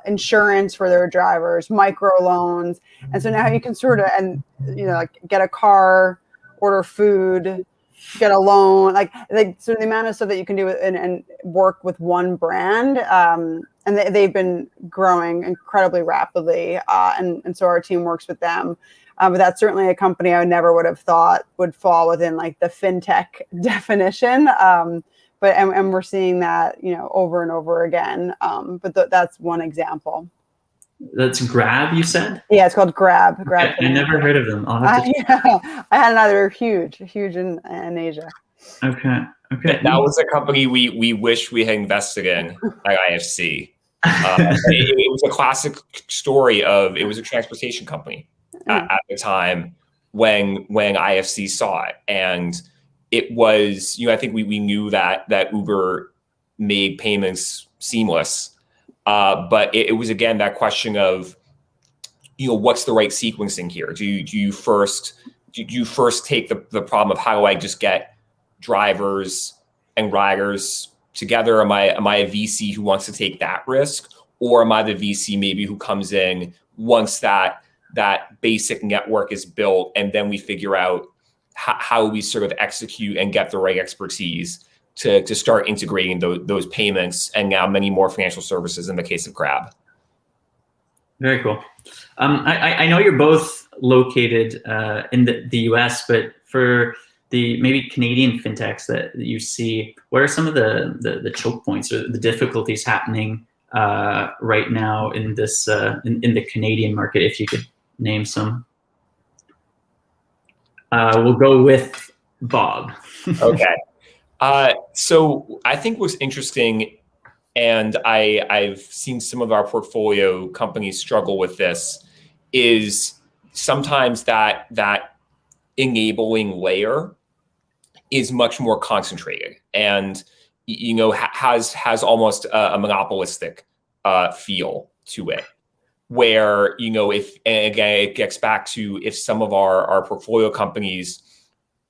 insurance for their drivers, microloans. And so now you can sort of, like get a car, order food, get a loan, so the amount of stuff that you can do and work with one brand. And they've been growing incredibly rapidly. And so our team works with them. But that's certainly a company I never would have thought would fall within like the fintech definition. And we're seeing that, over and over again. But that's one example. That's Grab, you said? Yeah, it's called Grab. Grab. I never heard of them. I'll have to yeah, I had another huge in Asia. Okay. That was a company we wish we had invested in at IFC. It was a classic story of, it was a transportation company at the time when IFC saw it. And it was, I think we knew that Uber made payments seamless. But it was, again, that question of, what's the right sequencing here? Do you first take the problem of how do I just get drivers and riders together? Am I a VC who wants to take that risk? Or am I the VC maybe who comes in once that basic network is built, and then we figure out how we sort of execute and get the right expertise to start integrating those payments and now many more financial services in the case of Grab. Very cool. I know you're both located in the US, but for the maybe Canadian fintechs that you see, what are some of the choke points or the difficulties happening right now in this in the Canadian market, if you could name some? We'll go with Bob. Okay. So I think what's interesting, and I've seen some of our portfolio companies struggle with this, is sometimes that enabling layer is much more concentrated and has almost a monopolistic feel to it. Where, if, and again, it gets back to if some of our portfolio companies,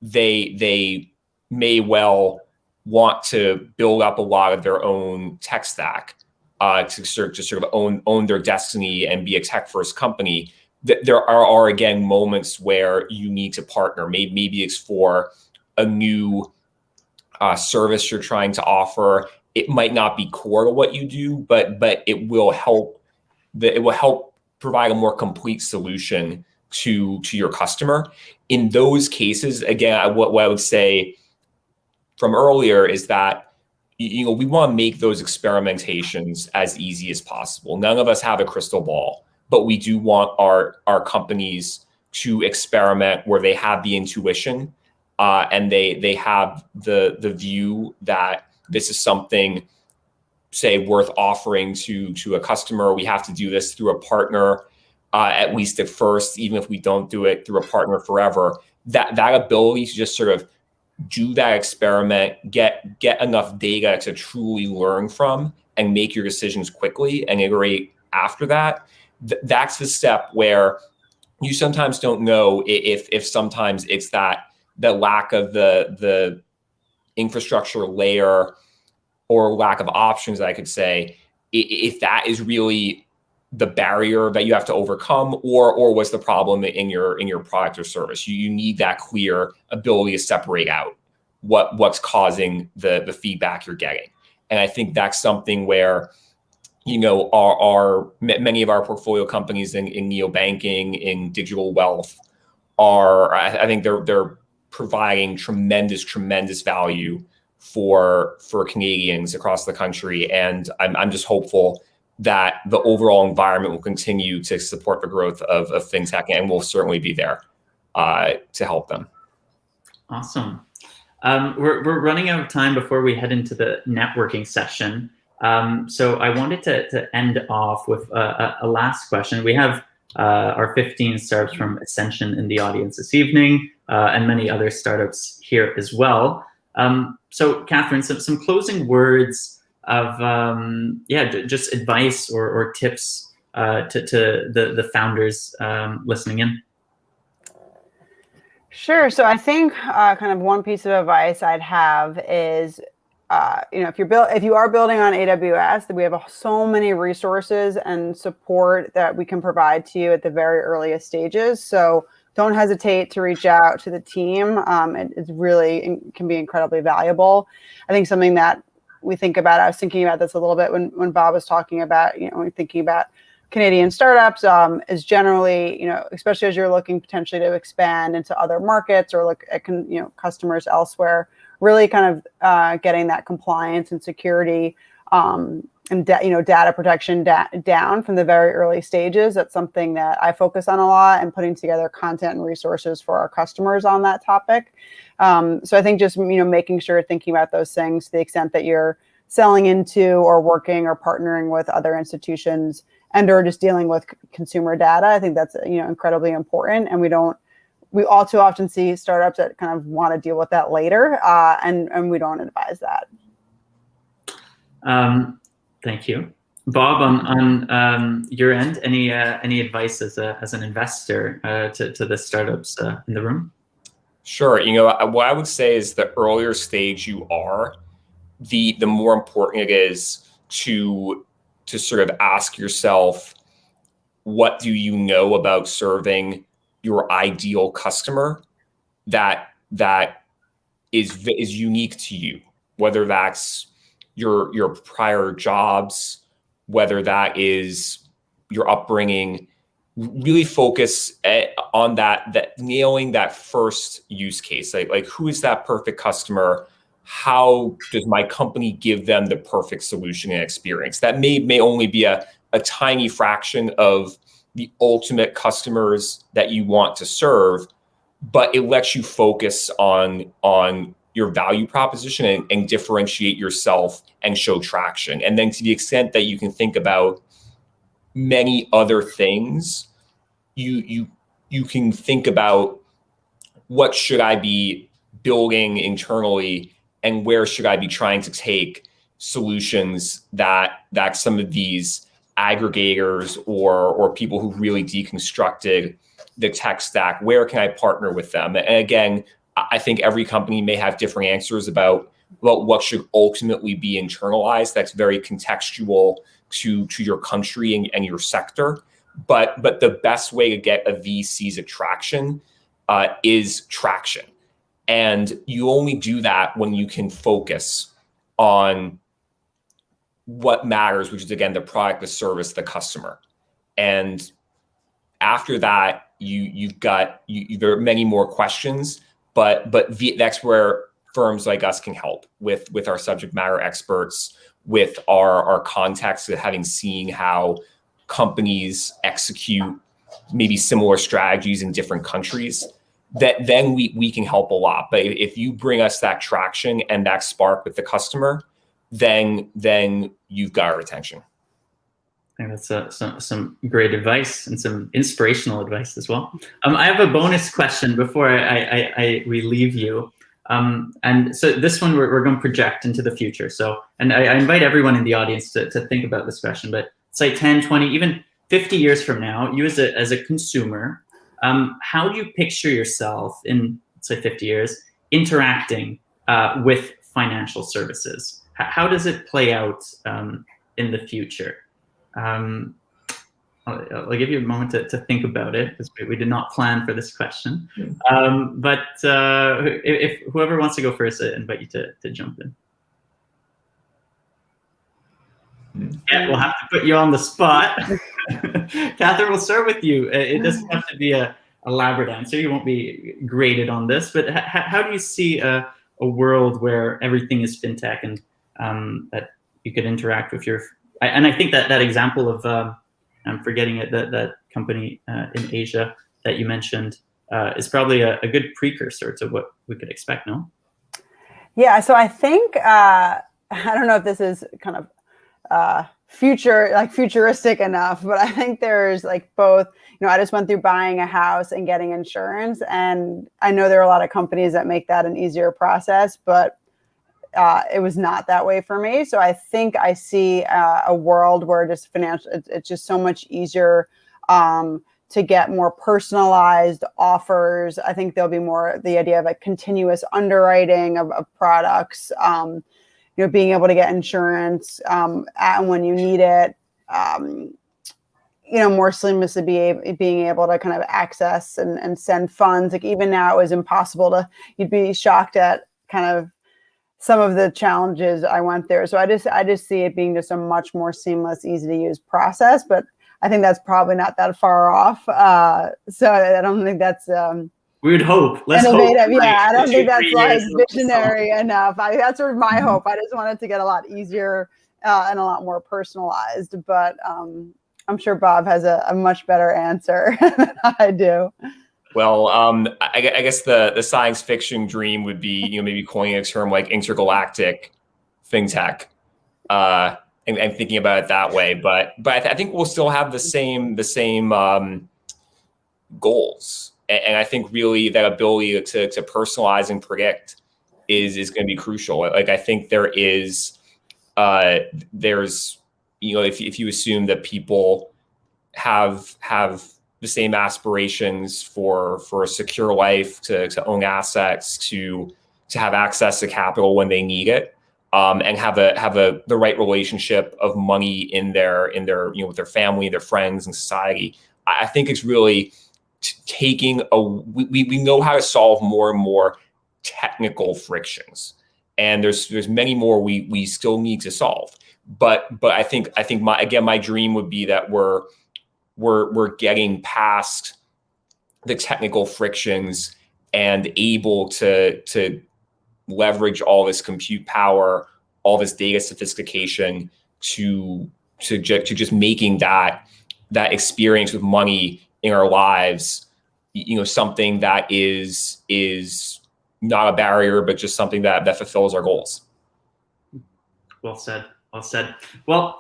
they may well want to build up a lot of their own tech stack to sort of own their destiny and be a tech first company. There are again moments where you need to partner. Maybe it's for a new service you're trying to offer. It might not be core to what you do, but it will help. It will help provide a more complete solution to your customer. In those cases, again, what I would say from earlier is that we want to make those experimentations as easy as possible. None of us have a crystal ball, but we do want our companies to experiment where they have the intuition and they have the view that this is something, say, worth offering to a customer. We have to do this through a partner, at least at first, even if we don't do it through a partner forever. That ability to just sort of do that experiment, get enough data to truly learn from and make your decisions quickly and iterate after that. That's the step where you sometimes don't know if sometimes it's the lack of the infrastructure layer or lack of options, I could say, if that is really the barrier that you have to overcome, or was the problem in your product or service. You need that clear ability to separate out what's causing the feedback you're getting. And I think that's something where, you know, our many of our portfolio companies in neobanking, in digital wealth, I think they're providing tremendous value for Canadians across the country. And I'm just hopeful that the overall environment will continue to support the growth of fintech, and will certainly be there to help them. Awesome. We're running out of time before we head into the networking session. So I wanted to end off with a last question. We have our 15 startups from Ascension in the audience this evening, and many other startups here as well. So Catherine, some closing words of just advice or tips to the founders listening in. Sure. So I think kind of one piece of advice I'd have is, if you are building on AWS, that we have so many resources and support that we can provide to you at the very earliest stages. So don't hesitate to reach out to the team. It really can be incredibly valuable. I think something that we think about, I was thinking about this a little bit when Bob was talking about, when thinking about Canadian startups, is generally, especially as you're looking potentially to expand into other markets or look at, customers elsewhere, really kind of getting that compliance and security and data protection down from the very early stages. That's something that I focus on a lot, and putting together content and resources for our customers on that topic. So I think just, making sure, thinking about those things to the extent that you're selling into or working or partnering with other institutions and or just dealing with consumer data. I think that's, incredibly important. And we all too often see startups that kind of want to deal with that later, and we don't advise that. Thank you. Bob, on your end, any advice as an investor to the startups in the room? Sure. What I would say is the earlier stage you are, the more important it is to sort of ask yourself, what do you know about serving your ideal customer that is unique to you, whether that's your prior jobs, whether that is your upbringing. Really focus on that nailing that first use case. Like who is that perfect customer? How does my company give them the perfect solution and experience? That may only be a tiny fraction of the ultimate customers that you want to serve, but it lets you focus on your value proposition and differentiate yourself and show traction. And then to the extent that you can think about many other things, you can think about, what should I be building internally, and where should I be trying to take solutions that some of these aggregators or people who really deconstructed the tech stack, where can I partner with them? And again, I think every company may have different answers about what should ultimately be internalized. That's very contextual to your country and your sector. But the best way to get a VC's attraction is traction. And you only do that when you can focus on what matters, which is, again, the product, the service, the customer. And after that, there are many more questions, but that's where firms like us can help with our subject matter experts, with our context, of having seen how companies execute maybe similar strategies in different countries. That then we can help a lot. But if you bring us that traction and that spark with the customer, then you've got our attention. I think that's some great advice and some inspirational advice as well. I have a bonus question before we leave you. And so this one we're going to project into the future. So, and I invite everyone in the audience to think about this question, but say 10, 20, even 50 years from now, you as a consumer, how do you picture yourself in, say, 50 years interacting with financial services? how does it play out in the future? I'll give you a moment to think about it, because we did not plan for this question. But if whoever wants to go first, I invite you to jump in. Yeah, we'll have to put you on the spot. Catherine, we'll start with you. It doesn't have to be a elaborate answer. You won't be graded on this, but how do you see a world where everything is fintech and that you could interact with your... And I think that example of, I'm forgetting it, that company in Asia that you mentioned is probably a good precursor to what we could expect, no? Yeah, so I think, I don't know if this is kind of futuristic enough, but I think there's like both, I just went through buying a house and getting insurance, and I know there are a lot of companies that make that an easier process, but it was not that way for me. So I think I see a world where just it's just so much easier to get more personalized offers. I think there'll be more the idea of a continuous underwriting of products, being able to get insurance at and when you need it, more seamlessly being able to kind of access and send funds. Like even now it was impossible you'd be shocked at kind of some of the challenges I went through. So I just see it being just a much more seamless, easy to use process, but I think that's probably not that far off. So I don't think that's we would hope. Let's innovative. hope. Yeah, I don't think that's like visionary enough. That's sort of my hope. I just want it to get a lot easier and a lot more personalized. But I'm sure Bob has a much better answer than I do. Well, I guess the science fiction dream would be, maybe coining a term like intergalactic fintech, and thinking about it that way. But I think we'll still have the same goals. And I think really that ability to personalize and predict is going to be crucial. Like I think there's if you assume that people have the same aspirations for a secure life, to own assets, to have access to capital when they need it, and have the right relationship of money in their with their family, their friends, and society. I think it's really taking we know how to solve more and more technical frictions, and there's many more we still need to solve. But I think my dream would be that we're getting past the technical frictions and able to leverage all this compute power, all this data sophistication to just making that experience with money in our lives, something that is not a barrier, but just something that fulfills our goals. Well said. Well said. Well,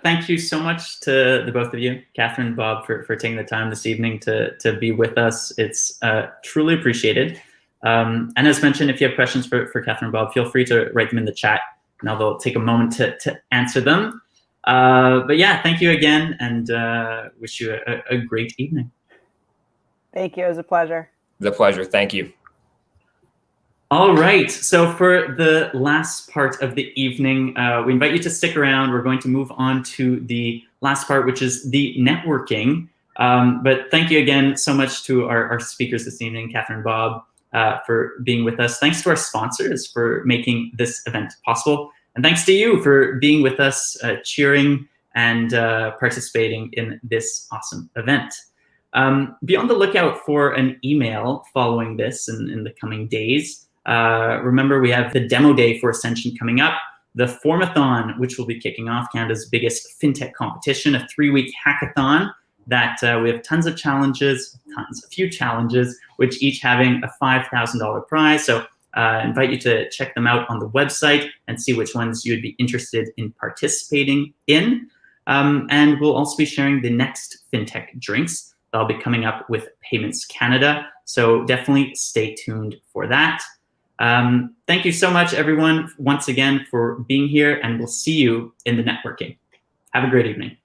thank you so much to the both of you, Catherine and Bob, for taking the time this evening to be with us. It's truly appreciated. And as mentioned, if you have questions for Catherine and Bob, feel free to write them in the chat, and they'll take a moment to answer them. But yeah, thank you again, and wish you a great evening. Thank you. It was a pleasure. It was a pleasure. Thank you. All right. So for the last part of the evening, we invite you to stick around. We're going to move on to the last part, which is the networking. But thank you again so much to our speakers this evening, Catherine and Bob, for being with us. Thanks to our sponsors for making this event possible. And thanks to you for being with us, cheering and participating in this awesome event. Be on the lookout for an email following this in the coming days. Remember, we have the demo day for Ascension coming up, the Formathon, which will be kicking off Canada's biggest fintech competition, a 3-week hackathon that we have tons of challenges, a few challenges, which each having a $5,000 prize. So invite you to check them out on the website and see which ones you'd be interested in participating in. And we'll also be sharing the next fintech drinks that'll be coming up with Payments Canada. So definitely stay tuned for that. Thank you so much, everyone, once again for being here, and we'll see you in the networking. Have a great evening.